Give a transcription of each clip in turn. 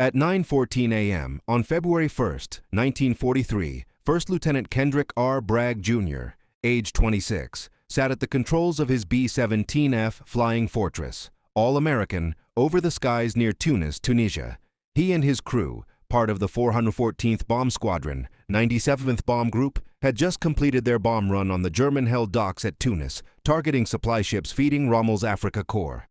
At 9:14 a.m. on February 1st, 1943, First Lieutenant Kendrick R. Bragg, Jr., age 26, sat at the controls of his B-17F Flying Fortress, all-American, over the skies near Tunis, Tunisia. He and his crew, part of the 414th Bomb Squadron, 97th Bomb Group, had just completed their bomb run on the German-held docks at Tunis, targeting supply ships feeding Rommel's Afrika Korps.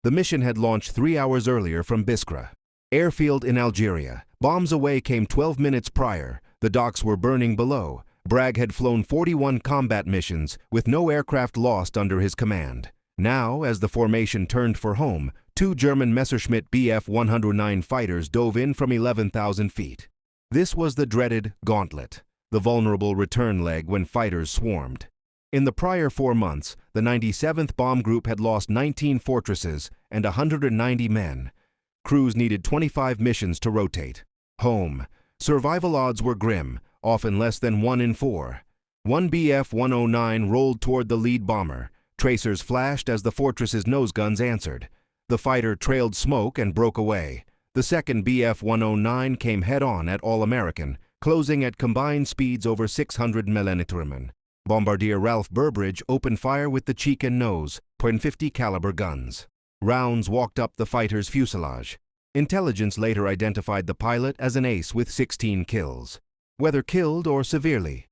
The mission had launched 3 hours earlier from Biskra, airfield in Algeria. Bombs away came 12 minutes prior. The docks were burning below. Bragg had flown 41 combat missions with no aircraft lost under his command. Now, as the formation turned for home, 2 German Messerschmitt Bf-109 fighters dove in from 11,000 feet. This was the dreaded gauntlet, the vulnerable return leg when fighters swarmed. In the prior 4 months, the 97th Bomb Group had lost 19 fortresses and 190 men. Crews needed 25 missions to rotate. Home. Survival odds were grim, often less than 1 in 4. One Bf-109 rolled toward the lead bomber. Tracers flashed as the fortress's nose guns answered. The fighter trailed smoke and broke away. The second Bf-109 came head-on at all-American, closing at combined speeds over 600 mm. Bombardier Ralph Burbridge opened fire with the cheek and nose, .50 caliber guns. Rounds walked up the fighter's fuselage. Intelligence later identified the pilot as an ace with 16 kills. Whether killed or severely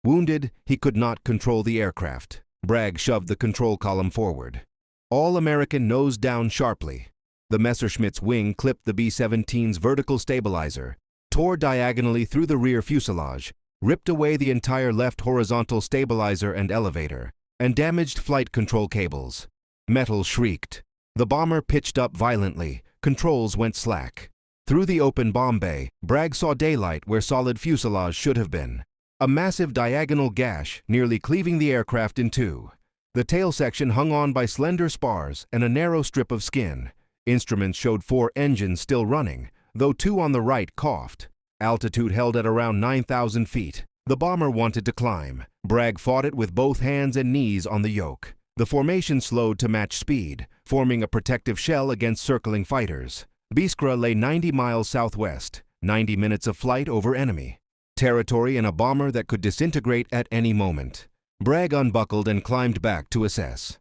wounded, he could not control the aircraft. Bragg shoved the control column forward. All-American nosed down sharply. The Messerschmitt's wing clipped the B-17's vertical stabilizer, tore diagonally through the rear fuselage, ripped away the entire left horizontal stabilizer and elevator, and damaged flight control cables. Metal shrieked. The bomber pitched up violently. Controls went slack. Through the open bomb bay, Bragg saw daylight where solid fuselage should have been. A massive diagonal gash nearly cleaving the aircraft in two. The tail section hung on by slender spars and a narrow strip of skin. Instruments showed 4 engines still running, though 2 on the right coughed. Altitude held at around 9,000 feet. The bomber wanted to climb. Bragg fought it with both hands and knees on the yoke. The formation slowed to match speed, forming a protective shell against circling fighters. Biskra lay 90 miles southwest, 90 minutes of flight over enemy territory in a bomber that could disintegrate at any moment. Bragg unbuckled and climbed back to assess.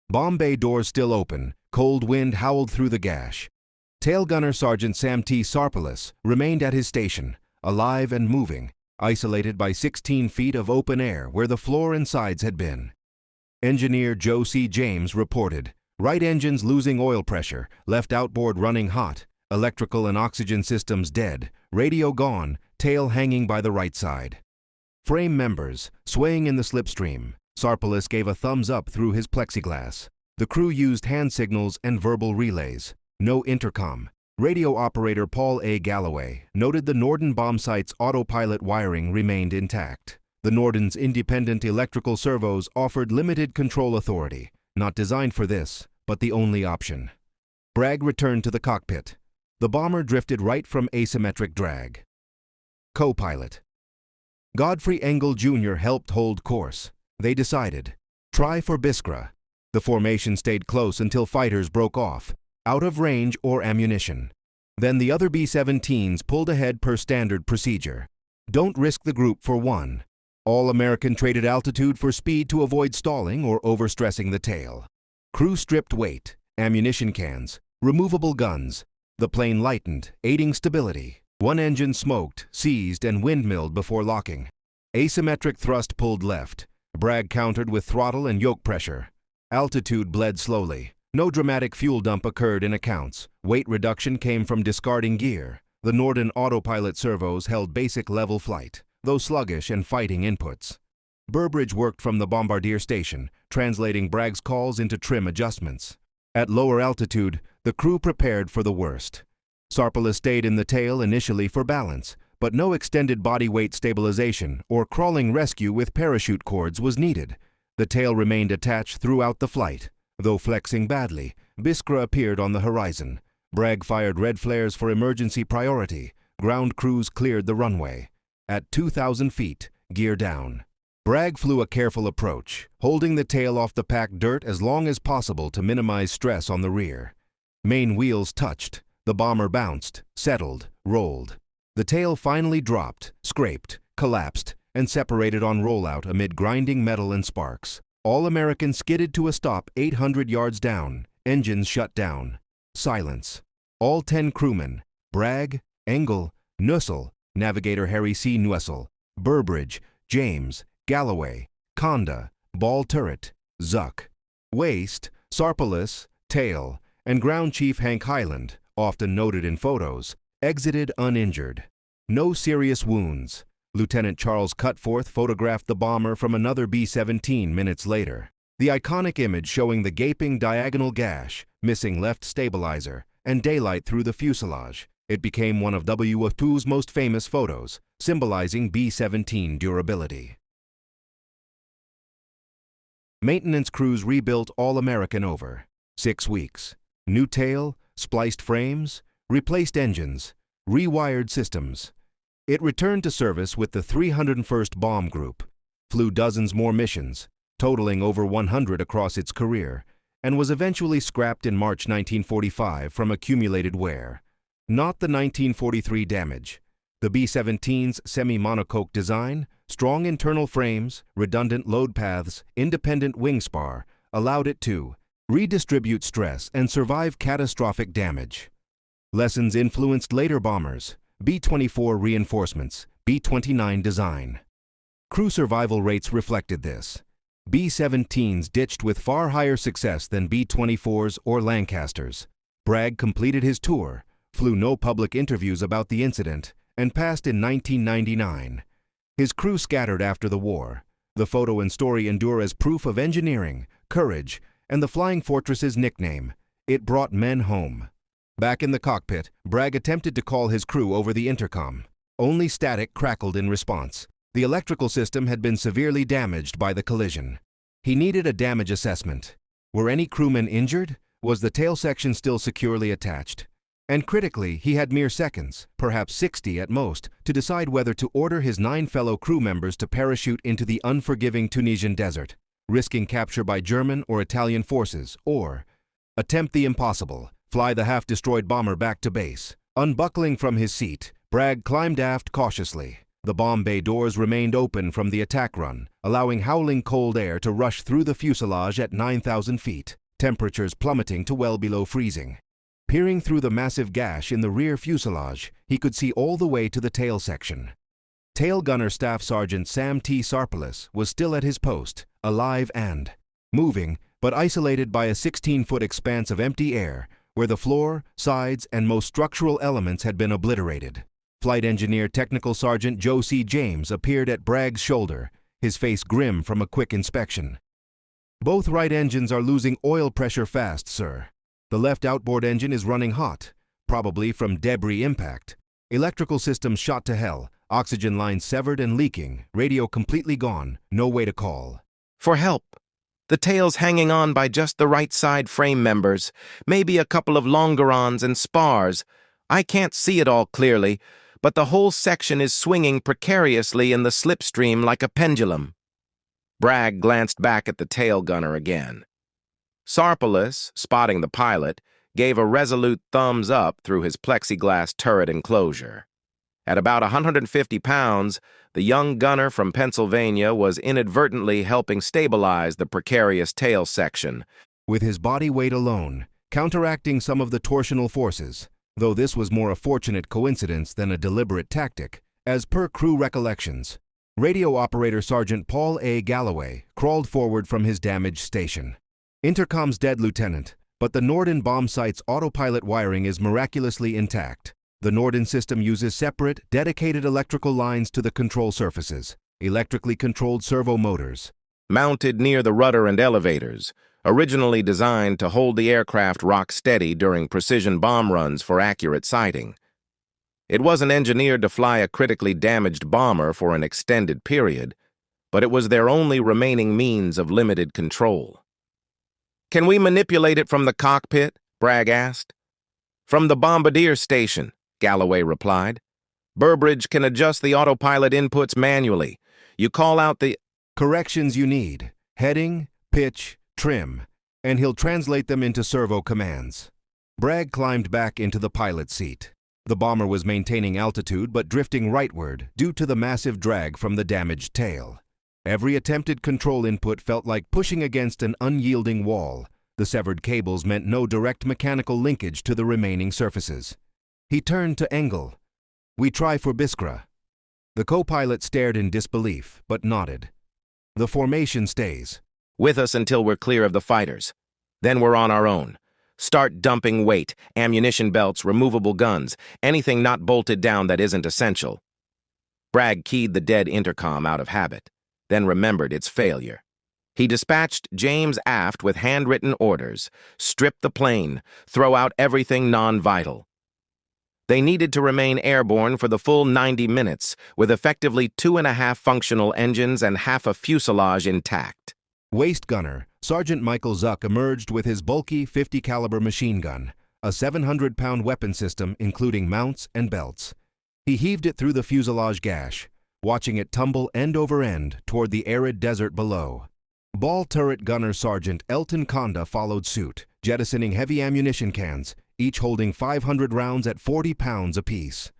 Bomb bay doors still open. Cold wind howled through the gash. Tail gunner Sergeant Sam T. Sarpelis remained at his station, alive and moving, isolated by 16 feet of open air where the floor and sides had been. Engineer Joe C. James reported, right engines losing oil pressure, left outboard running hot, electrical and oxygen systems dead, radio gone, tail hanging by the right side. Frame members, swaying in the slipstream. Sarpelis gave a thumbs up through his plexiglass. The crew used hand signals and verbal relays. No intercom. Radio operator Paul A. Galloway noted the Norden bombsight's autopilot wiring remained intact. The Norden's independent electrical servos offered limited control authority, not designed for this, but the only option. Bragg returned to the cockpit. The bomber drifted right from asymmetric drag. Co-pilot. Godfrey Engel Jr. helped hold course. They decided, try for Biskra. The formation stayed close until fighters broke off, out of range or ammunition. Then the other B-17s pulled ahead per standard procedure. Don't risk the group for one. All-American traded altitude for speed to avoid stalling or overstressing the tail. Crew stripped weight, ammunition cans, removable guns. The plane lightened, aiding stability. One engine smoked, seized, and windmilled before locking. Asymmetric thrust pulled left. Bragg countered with throttle and yoke pressure. Altitude bled slowly. No dramatic fuel dump occurred in accounts. Weight reduction came from discarding gear. The Norden autopilot servos held basic level flight, though sluggish and fighting inputs. Burbridge worked from the bombardier station, translating Bragg's calls into trim adjustments. At lower altitude, the crew prepared for the worst. Sarpelis stayed in the tail initially for balance, but no extended body weight stabilization or crawling rescue with parachute cords was needed. The tail remained attached throughout the flight. Though flexing badly, Biskra appeared on the horizon. Bragg fired red flares for emergency priority. Ground crews cleared the runway. At 2,000 feet, gear down. Bragg flew a careful approach, holding the tail off the packed dirt as long as possible to minimize stress on the rear. Main wheels touched. The bomber bounced, settled, rolled. The tail finally dropped, scraped, collapsed, and separated on rollout amid grinding metal and sparks. All American skidded to a stop 800 yards down, engines shut down. Silence. All 10 crewmen, Bragg, Engel, Nussel, navigator Harry C. Nussel, Burbridge, James, Galloway, Conda, Ball Turret, Zuck, Waist, Sarpalis, Tail, and Ground Chief Hank Highland, often noted in photos, exited uninjured. No serious wounds. Lieutenant Charles Cutforth photographed the bomber from another B-17 minutes later. The iconic image showing the gaping diagonal gash, missing left stabilizer, and daylight through the fuselage. It became one of W-2's most famous photos, symbolizing B-17 durability. Maintenance crews rebuilt all American over 6 weeks. New tail, spliced frames, replaced engines, rewired systems. It returned to service with the 301st Bomb Group, flew dozens more missions, totaling over 100 across its career, and was eventually scrapped in March 1945 from accumulated wear. Not the 1943 damage. The B-17's semi-monocoque design, strong internal frames, redundant load paths, independent wing spar, allowed it to redistribute stress and survive catastrophic damage. Lessons influenced later bombers, B-24 reinforcements, B-29 design. Crew survival rates reflected this. B-17s ditched with far higher success than B-24s or Lancasters. Bragg completed his tour, flew no public interviews about the incident, and passed in 1999. His crew scattered after the war. The photo and story endure as proof of engineering, courage, and the Flying Fortress's nickname. It brought men home. Back in the cockpit, Bragg attempted to call his crew over the intercom. Only static crackled in response. The electrical system had been severely damaged by the collision. He needed a damage assessment. Were any crewmen injured? Was the tail section still securely attached? And critically, he had mere seconds, perhaps 60 at most, to decide whether to order his 9 fellow crew members to parachute into the unforgiving Tunisian desert, risking capture by German or Italian forces, or attempt the impossible, fly the half-destroyed bomber back to base. Unbuckling from his seat, Bragg climbed aft cautiously. The bomb bay doors remained open from the attack run, allowing howling cold air to rush through the fuselage at 9,000 feet, temperatures plummeting to well below freezing. Peering through the massive gash in the rear fuselage, he could see all the way to the tail section. Tail Gunner Staff Sergeant Sam T. Sarpalis was still at his post, alive and moving, but isolated by a 16-foot expanse of empty air, where the floor, sides, and most structural elements had been obliterated. Flight Engineer Technical Sergeant Joe C. James appeared at Bragg's shoulder, his face grim from a quick inspection. "Both right engines are losing oil pressure fast, sir. The left outboard engine is running hot, probably from debris impact. Electrical systems shot to hell, oxygen lines severed and leaking, radio completely gone, no way to call. For help. The tail's hanging on by just the right side frame members, maybe a couple of longerons and spars. I can't see it all clearly, but the whole section is swinging precariously in the slipstream like a pendulum." Bragg glanced back at the tail gunner again. Sarpalis, spotting the pilot, gave a resolute thumbs up through his plexiglass turret enclosure. At about 150 pounds, the young gunner from Pennsylvania was inadvertently helping stabilize the precarious tail section, with his body weight alone, counteracting some of the torsional forces, though this was more a fortunate coincidence than a deliberate tactic, as per crew recollections. Radio operator Sergeant Paul A. Galloway crawled forward from his damaged station. "Intercom's dead, Lieutenant, but the Norden bombsight's autopilot wiring is miraculously intact. The Norden system uses separate, dedicated electrical lines to the control surfaces, electrically controlled servo motors, mounted near the rudder and elevators, originally designed to hold the aircraft rock steady during precision bomb runs for accurate sighting. It wasn't engineered to fly a critically damaged bomber for an extended period, but it was their only remaining means of limited control." "Can we manipulate it from the cockpit?" Bragg asked. "From the bombardier station," Galloway replied. "Burbridge can adjust the autopilot inputs manually. You call out the corrections you need, heading, pitch, trim, and he'll translate them into servo commands." Bragg climbed back into the pilot's seat. The bomber was maintaining altitude but drifting rightward due to the massive drag from the damaged tail. Every attempted control input felt like pushing against an unyielding wall. The severed cables meant no direct mechanical linkage to the remaining surfaces. He turned to Engel. "We try for Biskra." The co-pilot stared in disbelief, but nodded. "The formation stays." "With us until we're clear of the fighters. Then we're on our own. Start dumping weight, ammunition belts, removable guns, anything not bolted down that isn't essential." Bragg keyed the dead intercom out of habit, then remembered its failure. He dispatched James aft with handwritten orders: strip the plane, throw out everything non-vital. They needed to remain airborne for the full 90 minutes, with effectively 2.5 functional engines and half a fuselage intact. Waist gunner, Sergeant Michael Zuck emerged with his bulky 50 caliber machine gun, a 700-pound weapon system including mounts and belts. He heaved it through the fuselage gash, watching it tumble end over end toward the arid desert below. Ball turret gunner Sergeant Elton Conda followed suit, jettisoning heavy ammunition cans, each holding 500 rounds at 40 pounds apiece.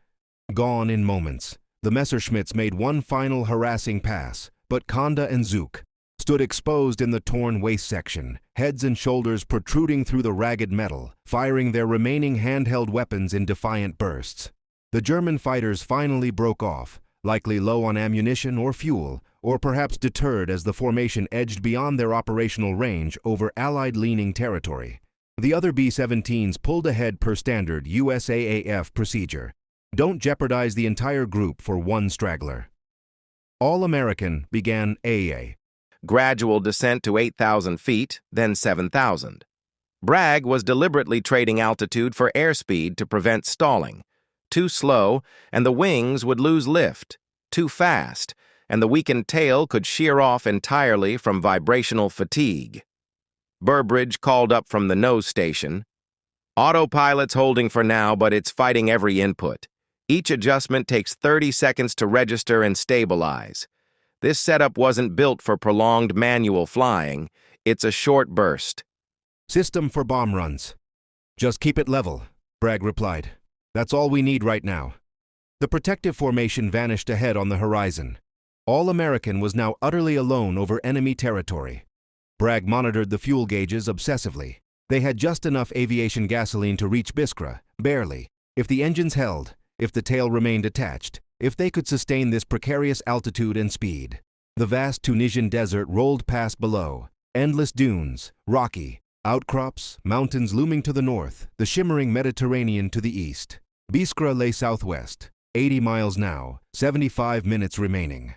Gone in moments, the Messerschmitts made one final harassing pass, but Conda and Zook stood exposed in the torn waist section, heads and shoulders protruding through the ragged metal, firing their remaining handheld weapons in defiant bursts. The German fighters finally broke off, likely low on ammunition or fuel, or perhaps deterred as the formation edged beyond their operational range over Allied-leaning territory. The other B-17s pulled ahead per standard USAAF procedure. Don't jeopardize the entire group for one straggler. All-American began AA. Gradual descent to 8,000 feet, then 7,000. Bragg was deliberately trading altitude for airspeed to prevent stalling. Too slow, and the wings would lose lift. Too fast, and the weakened tail could shear off entirely from vibrational fatigue. Burbridge called up from the nose station. "Autopilot's holding for now, but it's fighting every input. Each adjustment takes 30 seconds to register and stabilize. This setup wasn't built for prolonged manual flying. It's a short burst." "System for bomb runs." "Just keep it level," Bragg replied. "That's all we need right now." The protective formation vanished ahead on the horizon. All-American was now utterly alone over enemy territory. Bragg monitored the fuel gauges obsessively. They had just enough aviation gasoline to reach Biskra, barely. If the engines held, if the tail remained attached, if they could sustain this precarious altitude and speed. The vast Tunisian desert rolled past below. Endless dunes, rocky, outcrops, mountains looming to the north, the shimmering Mediterranean to the east. Biskra lay southwest, 80 miles now, 75 minutes remaining.